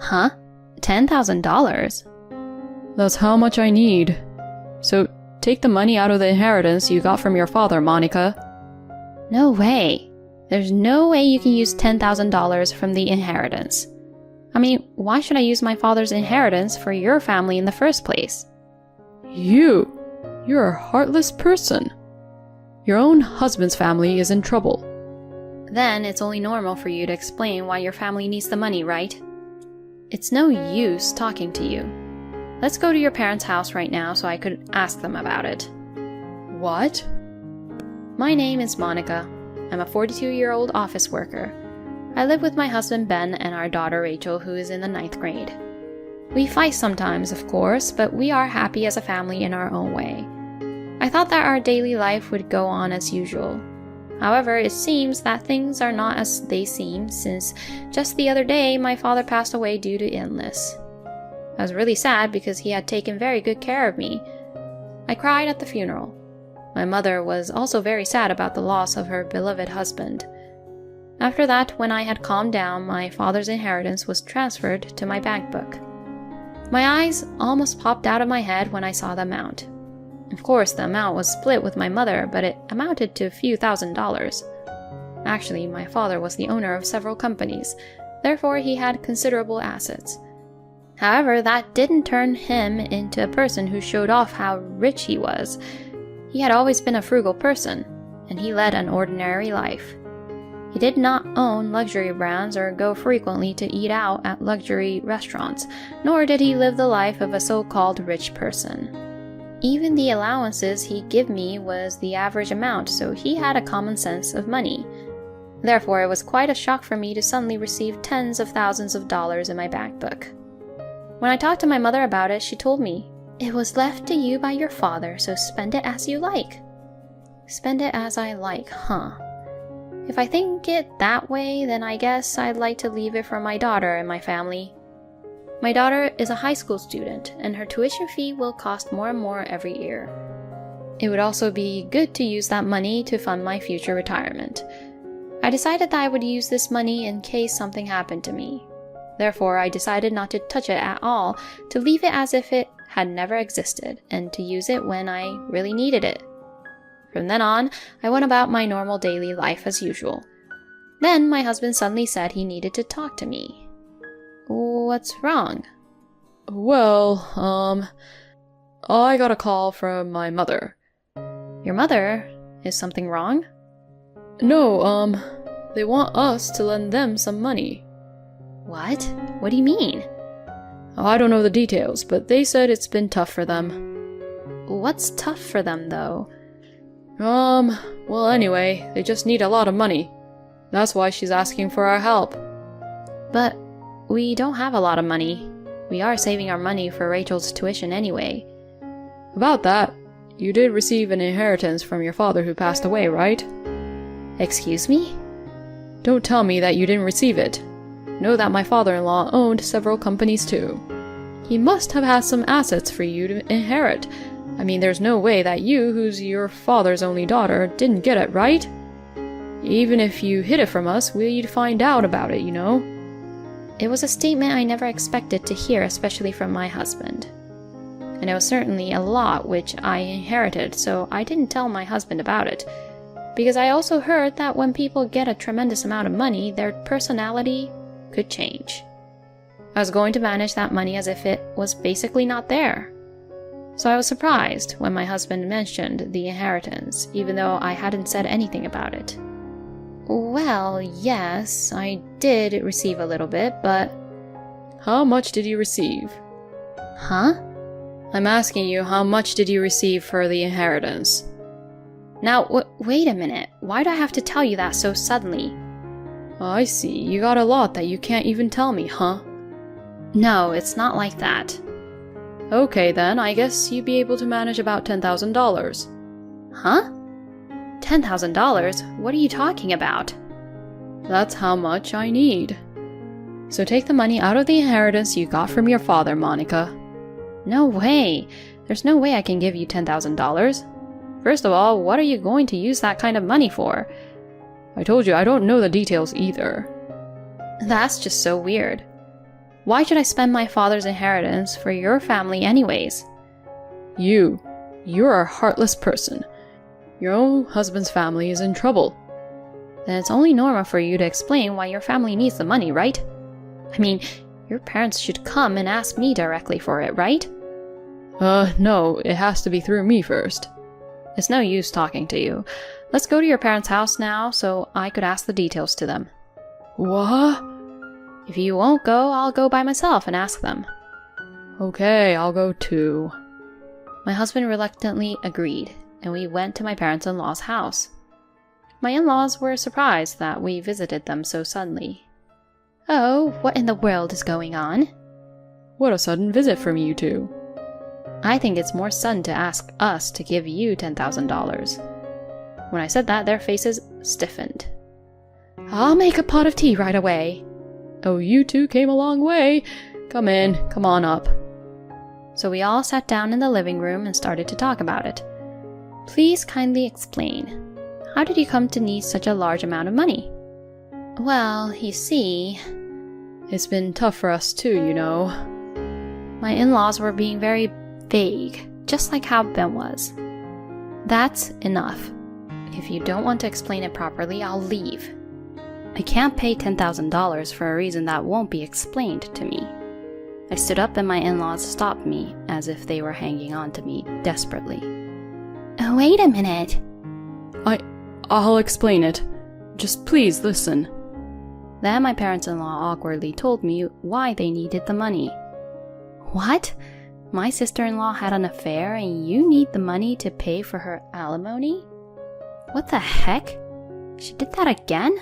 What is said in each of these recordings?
Huh? $10,000? That's how much I need. So take the money out of the inheritance you got from your father, Monica. No way. There's no way you can use $10,000 from the inheritance. I mean, why should I use my father's inheritance for your family in the first place? You're a heartless person. Your own husband's family is in trouble. Then it's only normal for you to explain why your family needs the money, right? It's no use talking to you. Let's go to your parents' house right now so I could ask them about it. What? My name is Monica. I'm a 42-year-old office worker. I live with my husband Ben and our daughter Rachel, who is in the 9th grade. We fight sometimes, of course, but we are happy as a family in our own way. I thought that our daily life would go on as usual. However, it seems that things are not as they seem, since just the other day my father passed away due to illness. I was really sad because he had taken very good care of me. I cried at the funeral. My mother was also very sad about the loss of her beloved husband. After that, when I had calmed down, my father's inheritance was transferred to my bank book. My eyes almost popped out of my head when I saw the amount. Of course, the amount was split with my mother, but it amounted to a few $1,000s. Actually, my father was the owner of several companies, therefore he had considerable assets. However, that didn't turn him into a person who showed off how rich he was. He had always been a frugal person, and he led an ordinary life. He did not own luxury brands or go frequently to eat out at luxury restaurants, nor did he live the life of a so-called rich person. Even the allowances he'd give me was the average amount, so he had a common sense of money. Therefore, it was quite a shock for me to suddenly receive tens of thousands of dollars in my bank book. When I talked to my mother about it, she told me, "It was left to you by your father, so spend it as you like." Spend it as I like, huh? If I think it that way, then I guess I'd like to leave it for my daughter and my family. My daughter is a high school student, and her tuition fee will cost more and more every year. It would also be good to use that money to fund my future retirement. I decided that I would use this money in case something happened to me. Therefore, I decided not to touch it at all, to leave it as if it had never existed, and to use it when I really needed it. From then on, I went about my normal daily life as usual. Then my husband suddenly said he needed to talk to me. What's wrong? Well, I got a call from my mother. Your mother? Is something wrong? No, they want us to lend them some money. What? What do you mean? I don't know the details, but they said it's been tough for them. What's tough for them, though? Well, anyway, they just need a lot of money. That's why she's asking for our help. But we don't have a lot of money. We are saving our money for Rachel's tuition anyway. About that, you did receive an inheritance from your father who passed away, right? Excuse me? Don't tell me that you didn't receive it. Know that my father-in-law owned several companies too. He must have had some assets for you to inherit. I mean, there's no way that you, who's your father's only daughter, didn't get it, right? Even if you hid it from us, we'd find out about it, you know? It was a statement I never expected to hear, especially from my husband. And it was certainly a lot which I inherited, so I didn't tell my husband about it. Because I also heard that when people get a tremendous amount of money, their personality could change. I was going to manage that money as if it was basically not there. So I was surprised when my husband mentioned the inheritance, even though I hadn't said anything about it. Well, yes, I did receive a little bit, but... How much did you receive? Huh? I'm asking you, how much did you receive for the inheritance? Now, wait a minute. Why do I have to tell you that so suddenly? I see. You got a lot that you can't even tell me, huh? No, it's not like that. Okay then, I guess you'd be able to manage about $10,000. Huh? $10,000? What are you talking about? That's how much I need. So take the money out of the inheritance you got from your father, Monica. No way. There's no way I can give you $10,000. First of all, what are you going to use that kind of money for? I told you I don't know the details either. That's just so weird. Why should I spend my father's inheritance for your family anyways? You're a heartless person. Your own husband's family is in trouble. Then it's only normal for you to explain why your family needs the money, right? I mean, your parents should come and ask me directly for it, right? No, it has to be through me first. It's no use talking to you. Let's go to your parents' house now so I could ask the details to them. What? If you won't go, I'll go by myself and ask them. Okay, I'll go too. My husband reluctantly agreed, and we went to my parents-in-law's house. My in-laws were surprised that we visited them so suddenly. Oh, what in the world is going on? What a sudden visit from you two. I think it's more sudden to ask us to give you $10,000. When I said that, their faces stiffened. I'll make a pot of tea right away. Oh, you two came a long way. Come in, come on up. So we all sat down in the living room and started to talk about it. Please kindly explain. How did you come to need such a large amount of money? Well, you see... It's been tough for us too, you know. My in-laws were being very vague, just like how Ben was. That's enough. If you don't want to explain it properly, I'll leave. I can't pay $10,000 for a reason that won't be explained to me. I stood up and my in-laws stopped me, as if they were hanging on to me desperately. Wait a minute. I'll explain it. Just please listen. Then my parents-in-law awkwardly told me why they needed the money. What? My sister-in-law had an affair and you need the money to pay for her alimony? What the heck? She did that again?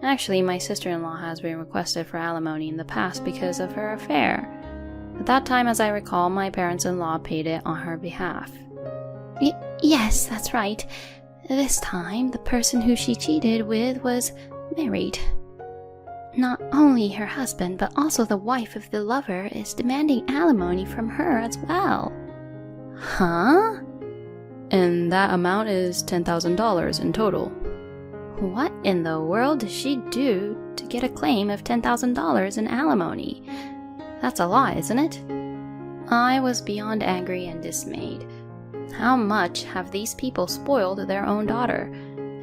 Actually, my sister-in-law has been requested for alimony in the past because of her affair. At that time, as I recall, my parents-in-law paid it on her behalf. Yes, that's right. This time, the person who she cheated with was married. Not only her husband, but also the wife of the lover is demanding alimony from her as well. Huh? And that amount is $10,000 in total. What in the world does she do to get a claim of $10,000 in alimony? That's a lot, isn't it? I was beyond angry and dismayed. How much have these people spoiled their own daughter?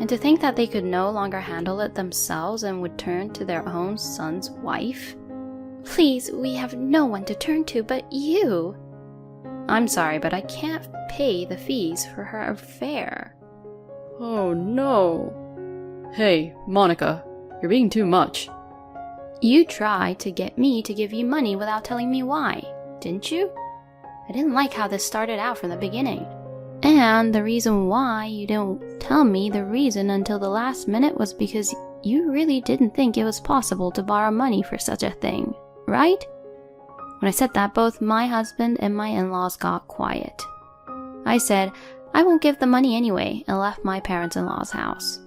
And to think that they could no longer handle it themselves and would turn to their own son's wife? Please, we have no one to turn to but you. I'm sorry, but I can't pay the fees for her affair. Oh no. Hey, Monica, you're being too much. You tried to get me to give you money without telling me why, didn't you? I didn't like how this started out from the beginning. And the reason why you didn't tell me the reason until the last minute was because you really didn't think it was possible to borrow money for such a thing, right? When I said that, both my husband and my in-laws got quiet. I said, I won't give the money anyway, and left my parents-in-law's house.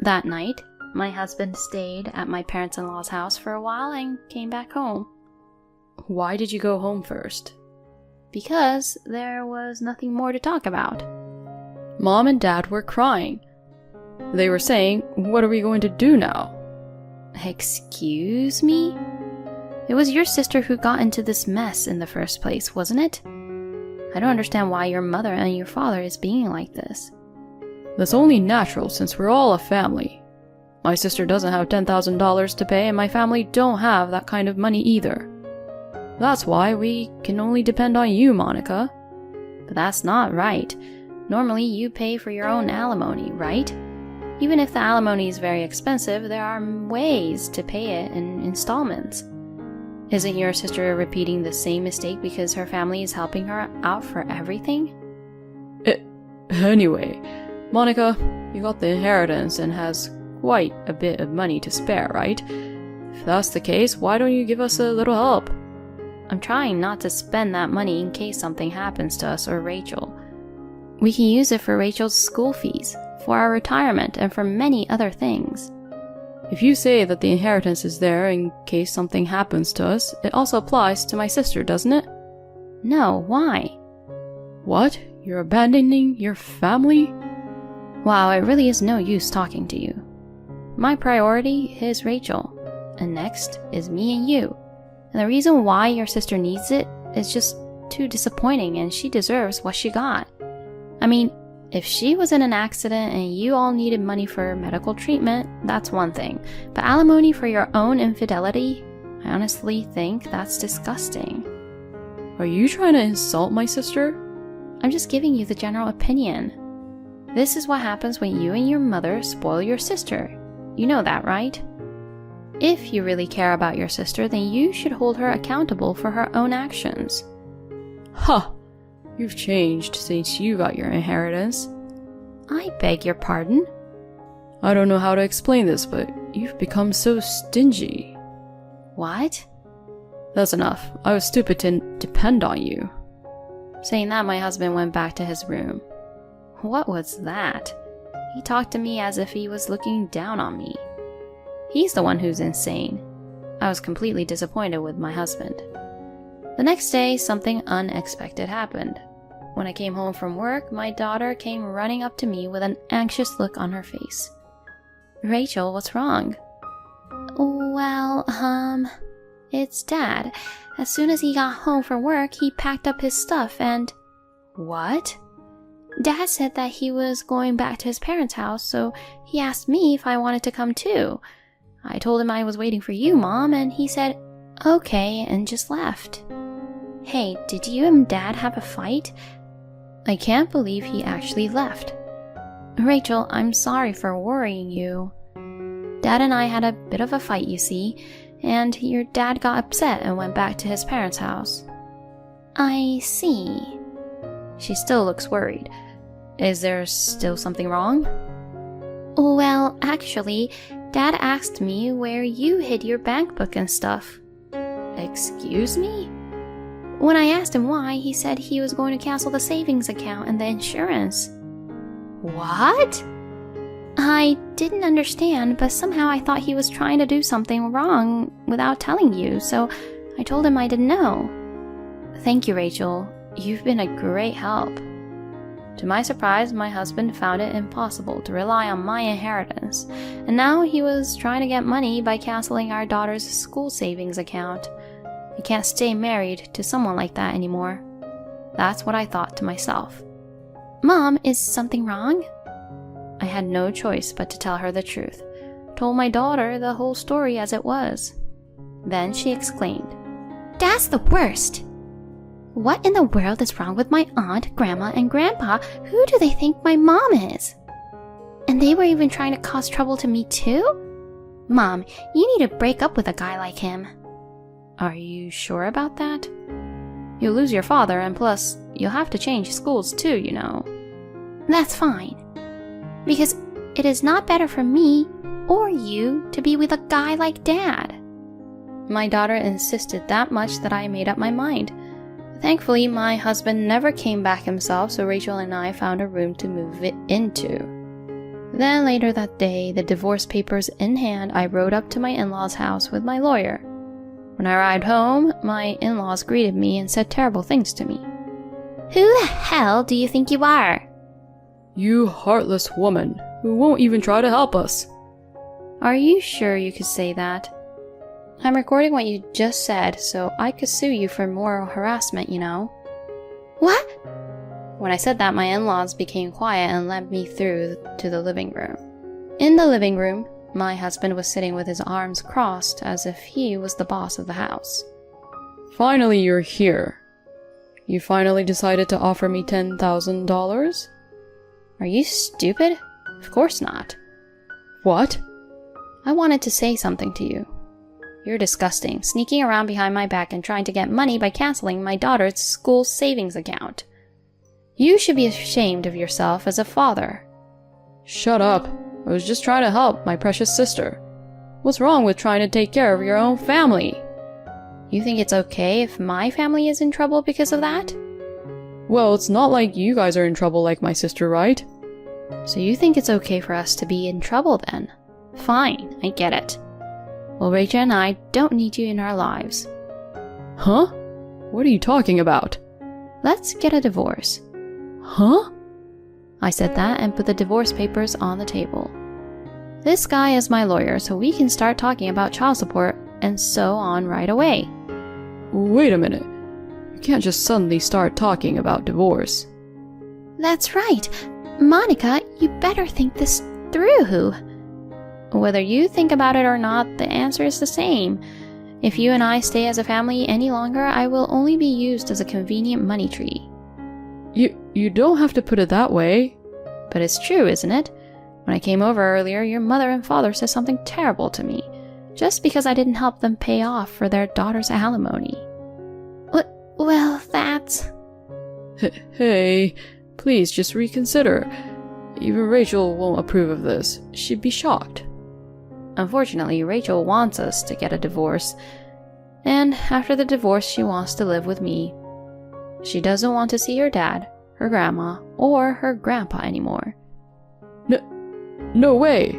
That night, my husband stayed at my parents-in-law's house for a while and came back home. Why did you go home first? Because there was nothing more to talk about. Mom and Dad were crying. They were saying, what are we going to do now? Excuse me? It was your sister who got into this mess in the first place, wasn't it? I don't understand why your mother and your father is being like this. That's only natural since we're all a family. My sister doesn't have $10,000 to pay and my family don't have that kind of money either. That's why we can only depend on you, Monica. But that's not right. Normally you pay for your own alimony, right? Even if the alimony is very expensive, there are ways to pay it in installments. Isn't your sister repeating the same mistake because her family is helping her out for everything? Anyway, Monica, you got the inheritance and has quite a bit of money to spare, right? If that's the case, why don't you give us a little help? I'm trying not to spend that money in case something happens to us or Rachel. We can use it for Rachel's school fees, for our retirement, and for many other things. If you say that the inheritance is there in case something happens to us, it also applies to my sister, doesn't it? No, why? What? You're abandoning your family? Wow, it really is no use talking to you. My priority is Rachel, and next is me and you. And the reason why your sister needs it is just too disappointing, and she deserves what she got. I mean, if she was in an accident and you all needed money for medical treatment, that's one thing. But alimony for your own infidelity? I honestly think that's disgusting. Are you trying to insult my sister? I'm just giving you the general opinion. This is what happens when you and your mother spoil your sister. You know that, right? If you really care about your sister, then you should hold her accountable for her own actions. Huh! You've changed since you got your inheritance. I beg your pardon? I don't know how to explain this, but you've become so stingy. What? That's enough. I was stupid to depend on you. Saying that, my husband went back to his room. What was that? He talked to me as if he was looking down on me. He's the one who's insane. I was completely disappointed with my husband. The next day, something unexpected happened. When I came home from work, my daughter came running up to me with an anxious look on her face. Rachel, what's wrong? Well, it's Dad. As soon as he got home from work, he packed up his stuff and... What? Dad said that he was going back to his parents' house, so he asked me if I wanted to come too. I told him I was waiting for you, Mom, and he said, okay, and just left. Hey, did you and Dad have a fight? I can't believe he actually left. Rachel, I'm sorry for worrying you. Dad and I had a bit of a fight, you see, and your dad got upset and went back to his parents' house. I see. She still looks worried. Is there still something wrong? Well, actually, Dad asked me where you hid your bank book and stuff. Excuse me? When I asked him why, he said he was going to cancel the savings account and the insurance. What? I didn't understand, but somehow I thought he was trying to do something wrong without telling you, so I told him I didn't know. Thank you, Rachel. You've been a great help. To my surprise, my husband found it impossible to rely on my inheritance, and now he was trying to get money by canceling our daughter's school savings account. I can't stay married to someone like that anymore. That's what I thought to myself. Mom, is something wrong? I had no choice but to tell her the truth. Told my daughter the whole story as it was. Then she exclaimed, Dad's the worst! What in the world is wrong with my aunt, grandma, and grandpa? Who do they think my mom is? And they were even trying to cause trouble to me too? Mom, you need to break up with a guy like him. Are you sure about that? You'll lose your father, and plus, you'll have to change schools too, you know. That's fine. Because it is not better for me or you to be with a guy like Dad. My daughter insisted that much that I made up my mind. Thankfully, my husband never came back himself, so Rachel and I found a room to move it into. Then later that day, the divorce papers in hand, I rode up to my in-laws' house with my lawyer. When I arrived home, my in-laws greeted me and said terrible things to me. Who the hell do you think you are? You heartless woman, who won't even try to help us. Are you sure you could say that? I'm recording what you just said, so I could sue you for moral harassment, you know. What? When I said that, my in-laws became quiet and led me through to the living room. In the living room, my husband was sitting with his arms crossed as if he was the boss of the house. Finally, you're here. You finally decided to offer me $10,000? Are you stupid? Of course not. What? I wanted to say something to you. You're disgusting, sneaking around behind my back and trying to get money by canceling my daughter's school savings account. You should be ashamed of yourself as a father. Shut up. I was just trying to help my precious sister. What's wrong with trying to take care of your own family? You think it's okay if my family is in trouble because of that? Well, it's not like you guys are in trouble like my sister, right? So you think it's okay for us to be in trouble then? Fine, I get it. Well, Rachel and I don't need you in our lives. Huh? What are you talking about? Let's get a divorce. Huh? I said that and put the divorce papers on the table. This guy is my lawyer, so we can start talking about child support and so on right away. Wait a minute. You can't just suddenly start talking about divorce. That's right. Monica, you better think this through. Whether you think about it or not, the answer is the same. If you and I stay as a family any longer, I will only be used as a convenient money tree. You don't have to put it that way. But it's true, isn't it? When I came over earlier, your mother and father said something terrible to me, just because I didn't help them pay off for their daughter's alimony. Well, that's... Hey, please just reconsider. Even Rachel won't approve of this. She'd be shocked. Unfortunately, Rachel wants us to get a divorce, and after the divorce she wants to live with me. She doesn't want to see her dad, her grandma, or her grandpa anymore. No way!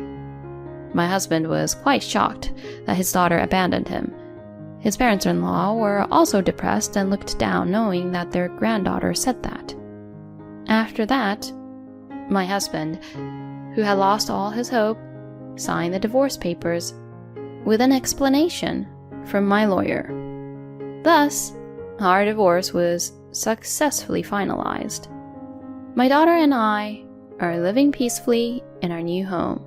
My husband was quite shocked that his daughter abandoned him. His parents-in-law were also depressed and looked down knowing that their granddaughter said that. After that, my husband, who had lost all his hope, signed the divorce papers with an explanation from my lawyer. Thus, our divorce was successfully finalized. My daughter and I are living peacefully in our new home.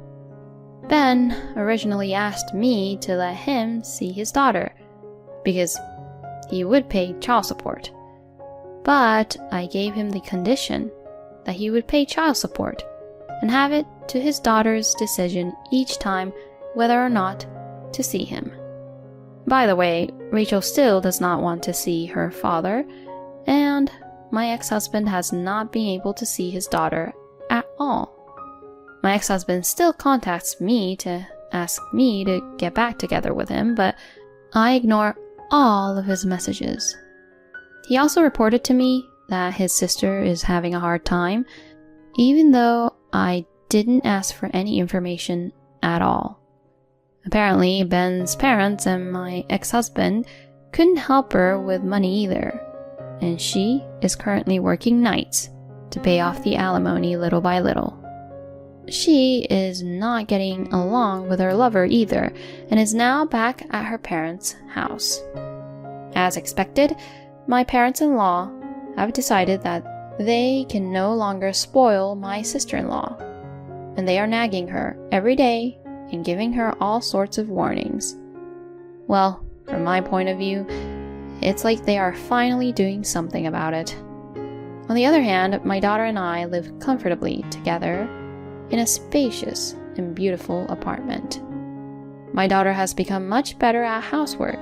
Ben originally asked me to let him see his daughter because he would pay child support, but I gave him the condition that he would pay child support and have it to his daughter's decision each time whether or not to see him. By the way, Rachel still does not want to see her father, and my ex-husband has not been able to see his daughter at all. My ex-husband still contacts me to ask me to get back together with him, but I ignore all of his messages. He also reported to me that his sister is having a hard time, even though I didn't ask for any information at all. Apparently, Ben's parents and my ex-husband couldn't help her with money either, and she is currently working nights to pay off the alimony little by little. She is not getting along with her lover either, and is now back at her parents' house. As expected, my parents-in-law have decided that they can no longer spoil my sister-in-law, and they are nagging her every day and giving her all sorts of warnings. Well, from my point of view, it's like they are finally doing something about it. On the other hand, my daughter and I live comfortably together in a spacious and beautiful apartment. My daughter has become much better at housework,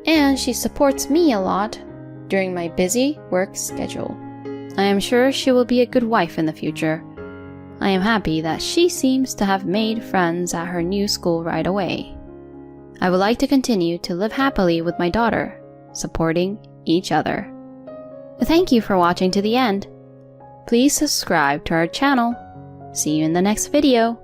and she supports me a lot during my busy work schedule. I am sure she will be a good wife in the future. I am happy that she seems to have made friends at her new school right away. I would like to continue to live happily with my daughter, supporting each other. Thank you for watching to the end. Please subscribe to our channel. See you in the next video.